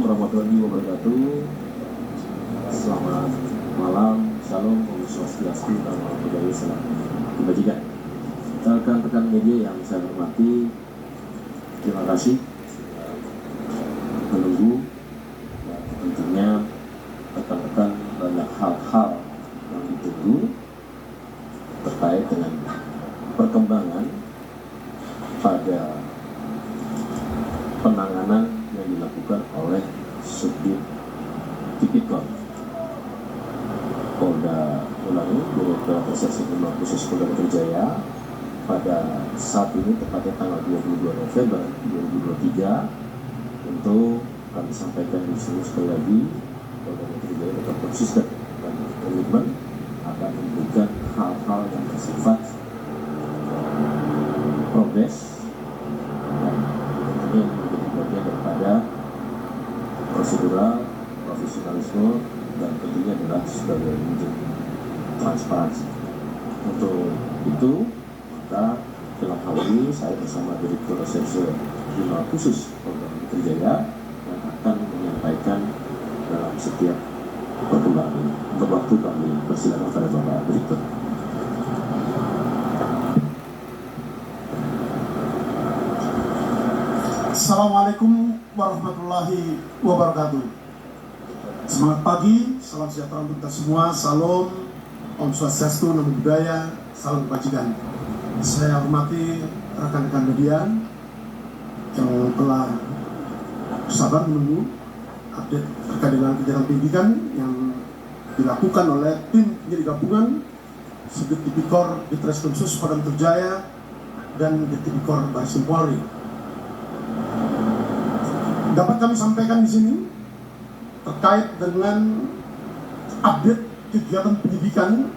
warahmatullahi wabarakatuh. Selamat malam, shalom, om swastiastu, namo buddhaya, salam kebajikan. Rekan-rekan media yang saya hormati, terima kasih menunggu. Tentunya rekan-rekan banyak hal-hal yang ditunggu terkait dengan perkembangan pada penanganan yang dilakukan oleh Subdit Tipikor Polda Ulangi Direktorat Reserse Kriminal Khusus Polda Metro Jaya pada saat ini, tepatnya tanggal 22 November 2023. Tentu kami sampaikan di sini sekali lagi, Polda Metro Jaya tetap konsisten dan komitmen akan memberikan hal-hal yang bersifat progres dan tentunya menjadi bagian daripada prosedural, profesionalisme, dan tentunya adalah sebagai wujud transparansi. Untuk itu, maka dalam hal ini saya bersama Direktur Reserse Kriminal Khusus Polda Metro Jaya yang akan menyampaikan dalam setiap perkembangan ini. Untuk waktu kami persilakan pada Bapak Direktur. Assalamualaikum warahmatullahi wabarakatuh. Semangat pagi, salam sejahtera untuk kita semua. Salam, om swastiastu, namo buddhaya, salam kebajikan. Saya hormati rekan-rekan media yang telah sabar menunggu update terkait dengan kegiatan pendidikan yang dilakukan oleh tim penyidik gabungan Subdit Tipikor Ditreskrim Sus Polda Metro Jaya dan Tipikor Bareskrim Polri. Dapat kami sampaikan di sini terkait dengan update kegiatan penyidikan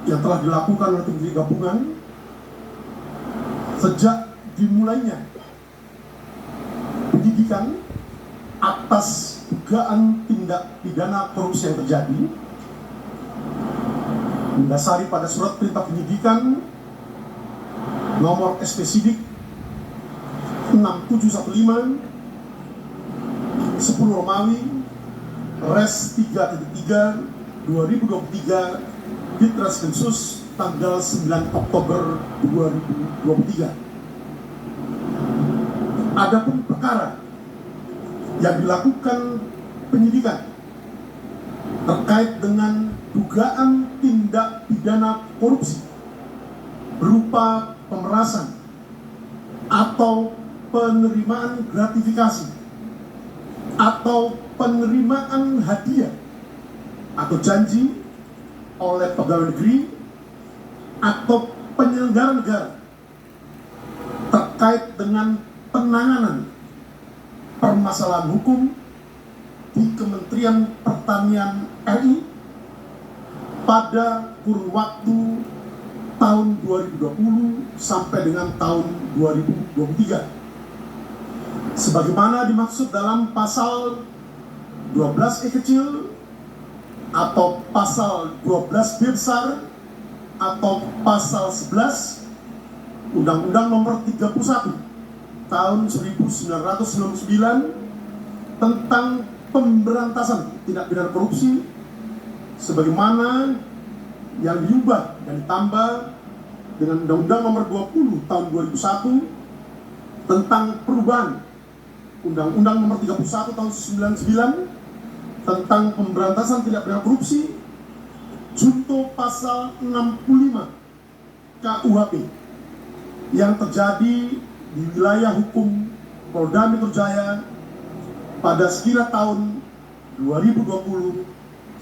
yang telah dilakukan oleh tim penyidik gabungan sejak dimulainya penyidikan atas dugaan tindak pidana korupsi yang terjadi mendasari pada surat perintah penyidikan nomor SP Sidik 6715 10 Romawi Res 3.3 2023 Ditreskrim Sus tanggal 9 Oktober 2023. Adapun perkara yang dilakukan penyidikan terkait dengan dugaan tindak pidana korupsi berupa pemerasan atau penerimaan gratifikasi atau penerimaan hadiah atau janji oleh pegawai negeri atau penyelenggara negara terkait dengan penanganan permasalahan hukum di Kementerian Pertanian RI pada kurun waktu tahun 2020 sampai dengan tahun 2023. Sebagaimana dimaksud dalam pasal 12E kecil atau pasal 12B besar atau pasal 11 Undang-Undang Nomor 31 Tahun 1999 tentang pemberantasan tindak pidana korupsi, sebagaimana yang diubah dan ditambah dengan Undang-Undang Nomor 20 Tahun 2001 tentang perubahan Undang-Undang Nomor 31 Tahun 99 tentang pemberantasan tindak pidana korupsi, junto pasal 65 KUHP yang terjadi di wilayah hukum Polda Metro Jaya pada sekira tahun 2020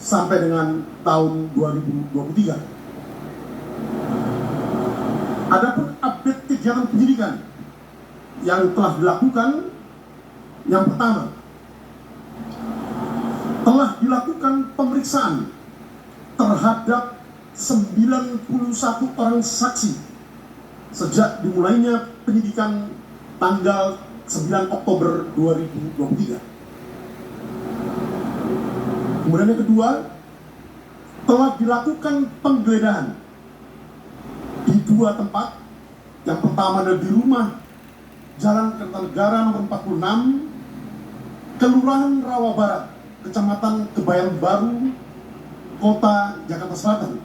sampai dengan tahun 2023. Adapun update kegiatan penyidikan yang telah dilakukan, yang pertama, telah dilakukan pemeriksaan terhadap 91 orang saksi sejak dimulainya penyidikan tanggal 9 Oktober 2023. Kemudian yang kedua, telah dilakukan penggeledahan di dua tempat. Yang pertama adalah di rumah Jalan Kertanegara nomor 46 Kelurahan Rawa Barat, Kecamatan Kebayoran Baru, Kota Jakarta Selatan,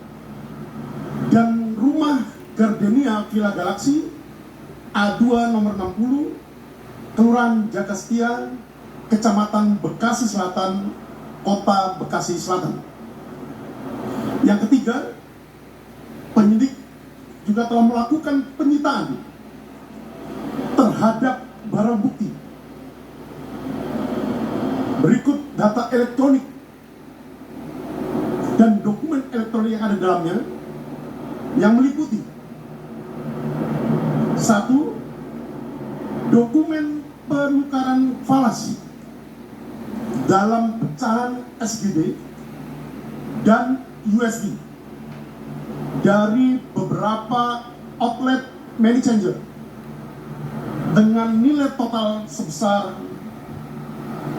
dan rumah Gardenia Villa Galaxy A2 nomor 60, Kelurahan Jakastia, Kecamatan Bekasi Selatan, Kota Bekasi Selatan. Yang ketiga, penyidik juga telah melakukan penyitaan terhadap barang bukti. Berikut data elektronik dan dokumen elektronik yang ada di dalamnya, yang meliputi: 1. Dokumen penukaran falas dalam pecahan SGD dan USD dari beberapa outlet money changer dengan nilai total sebesar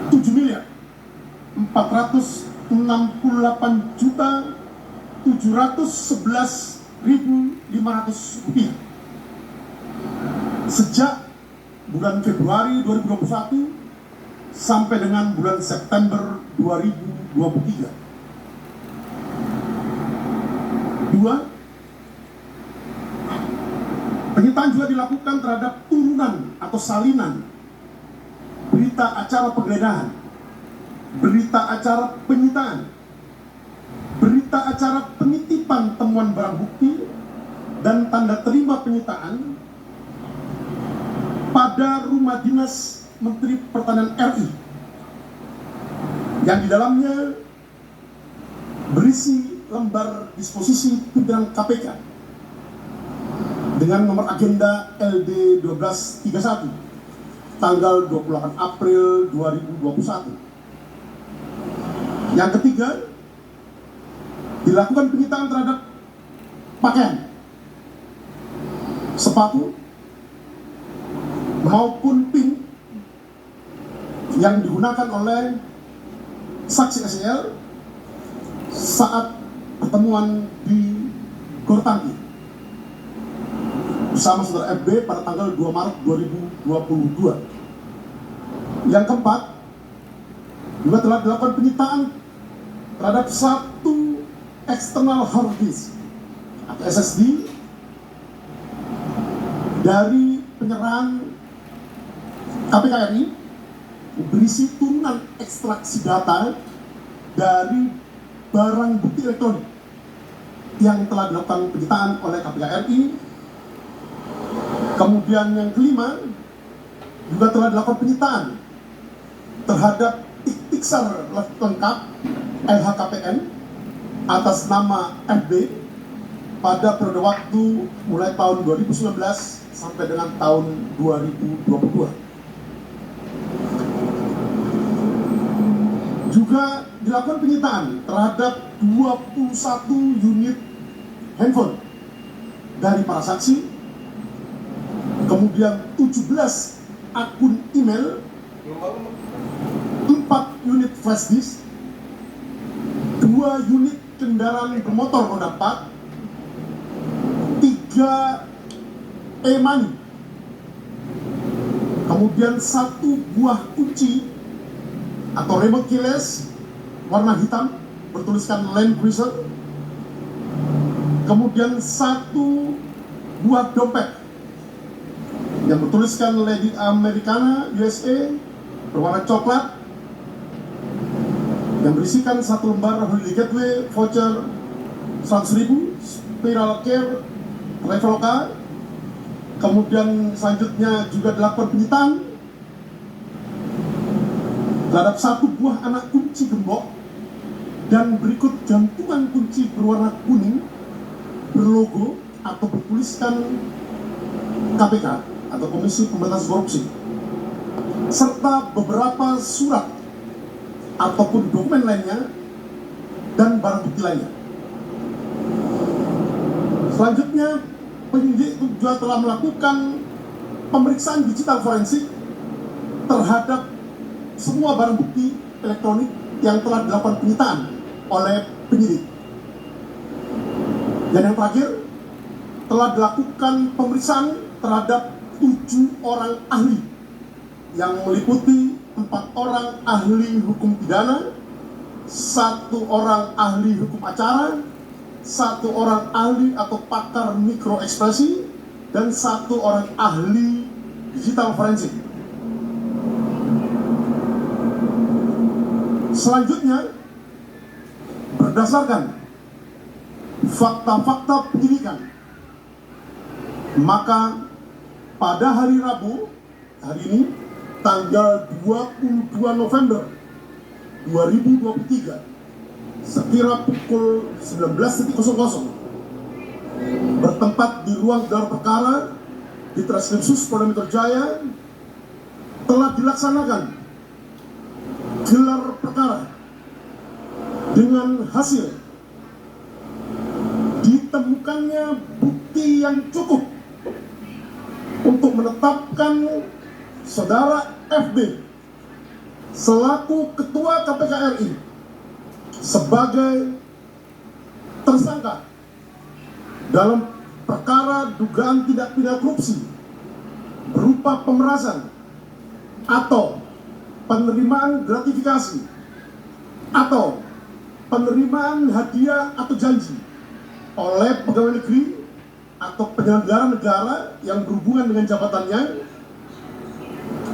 7.468.711.500 rupiah sejak bulan Februari 2021 sampai dengan bulan September 2023. 2. Penyitaan juga dilakukan terhadap turunan atau salinan berita acara penggeledahan, berita acara penyitaan, berita acara penitipan temuan barang bukti, dan tanda terima penyitaan pada rumah dinas Menteri Pertanian RI, yang di dalamnya berisi lembar disposisi pimpinan KPK dengan nomor agenda LD 1231 tanggal 28 April 2021. Yang ketiga, dilakukan penyitaan terhadap pakaian, sepatu, maupun pin yang digunakan oleh saksi SEL saat pertemuan di Gortangki bersama saudara FB pada tanggal 2 Maret 2022. Yang keempat, juga telah dilakukan penyitaan terhadap satu external hard disk atau SSD dari penyerahan KPK RI, berisi turunan ekstraksi data dari barang bukti elektronik yang telah dilakukan penyitaan oleh KPK RI. Kemudian yang kelima, juga telah dilakukan penyitaan terhadap tiksar lengkap LHKPN atas nama FB pada periode waktu mulai tahun 2019 sampai dengan tahun 2022. Juga dilakukan penyitaan terhadap 21 unit handphone dari para saksi, kemudian 17 akun email, 4 unit flash disk, 2 unit kendaraan bermotor roda 4, 3 e-money, kemudian 1 buah kunci atau remote keyless warna hitam bertuliskan Land Cruiser, kemudian 1 buah dompet yang bertuliskan Lady Americana USA berwarna coklat yang berisikan 1 lembar Holiday Gateway voucher 100.000 Spiral Care Traveloka. Kemudian selanjutnya juga dilakukan penyitaan terhadap 1 buah anak kunci gembok dan berikut gantungan kunci berwarna kuning berlogo atau bertuliskan KPK atau Komisi Pemberantasan Korupsi, serta beberapa surat ataupun dokumen lainnya dan barang bukti lainnya. Selanjutnya, penyidik juga telah melakukan pemeriksaan digital forensik terhadap semua barang bukti elektronik yang telah dilakukan penyitaan oleh penyidik. Dan yang terakhir, telah dilakukan pemeriksaan terhadap 7 orang ahli yang meliputi 4 4 orang ahli hukum pidana, 1 orang ahli hukum acara, 1 orang ahli atau pakar mikroekspresi, dan 1 orang ahli digital forensik. Selanjutnya, berdasarkan fakta-fakta penyidikan, maka pada hari Rabu, hari ini, tanggal 22 November 2023, sekira pukul 19.00, bertempat di ruang gelar perkara di Treskrimsus Polda Metro Jaya, telah dilaksanakan gelar perkara dengan hasil ditemukannya bukti yang cukup untuk menetapkan saudara FB selaku Ketua KPK RI sebagai tersangka dalam perkara dugaan tindak pidana korupsi berupa pemerasan atau penerimaan gratifikasi atau penerimaan hadiah atau janji oleh pegawai negeri atau penyelenggara negara yang berhubungan dengan jabatannya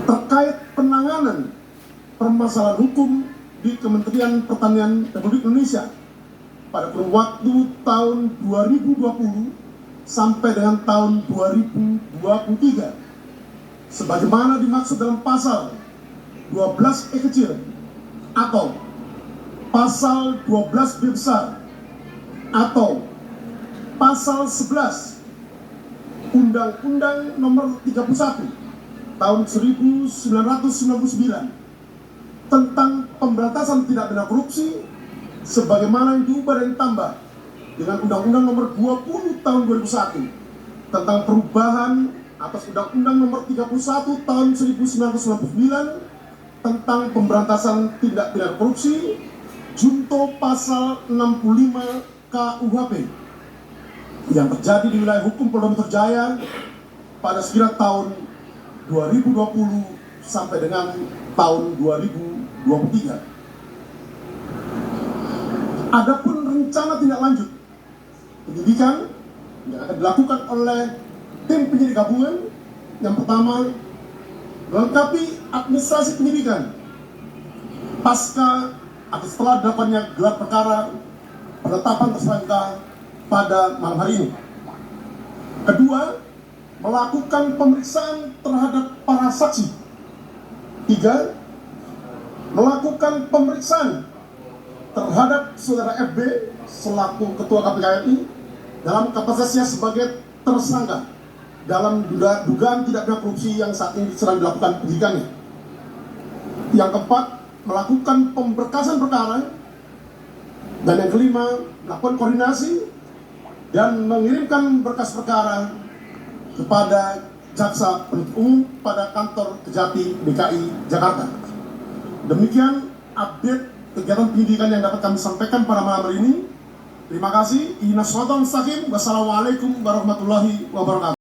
terkait penanganan permasalahan hukum di Kementerian Pertanian Republik Indonesia pada kurun waktu tahun 2020 sampai dengan tahun 2023 sebagaimana dimaksud dalam pasal 12E kecil atau pasal 12B besar atau pasal 11 Undang-Undang Nomor 31 tahun 1999 tentang pemberantasan tindak pidana korupsi sebagaimana yang diubah dan ditambah dengan Undang-Undang Nomor 20 tahun 2001 tentang perubahan atas Undang-Undang Nomor 31 tahun 1999 tentang pemberantasan tindak pidana korupsi junto pasal 65 KUHP yang terjadi di wilayah hukum Polda Metro Jaya pada sekira tahun 2020 sampai dengan tahun 2023. Adapun rencana tindak lanjut penyidikan yang akan dilakukan oleh tim penyidik gabungan, yang pertama melengkapi administrasi penyidikan pasca atau setelah dilakukannya gelar perkara penetapan tersangka pada malam hari ini. Kedua, melakukan pemeriksaan terhadap para saksi. 3, melakukan pemeriksaan terhadap saudara FB selaku Ketua KPK RI dalam kapasitasnya sebagai tersangka dalam dugaan tindak pidana korupsi yang saat ini sedang dilakukan penyidikannya. Yang keempat, melakukan pemberkasan perkara. Dan yang kelima, melakukan koordinasi dan mengirimkan berkas perkara kepada Jaksa Penuntut Umum pada kantor Kejati DKI Jakarta. Demikian update kegiatan penyidikan yang dapat kami sampaikan pada malam hari ini. Terima kasih. Wassalamualaikum warahmatullahi wabarakatuh.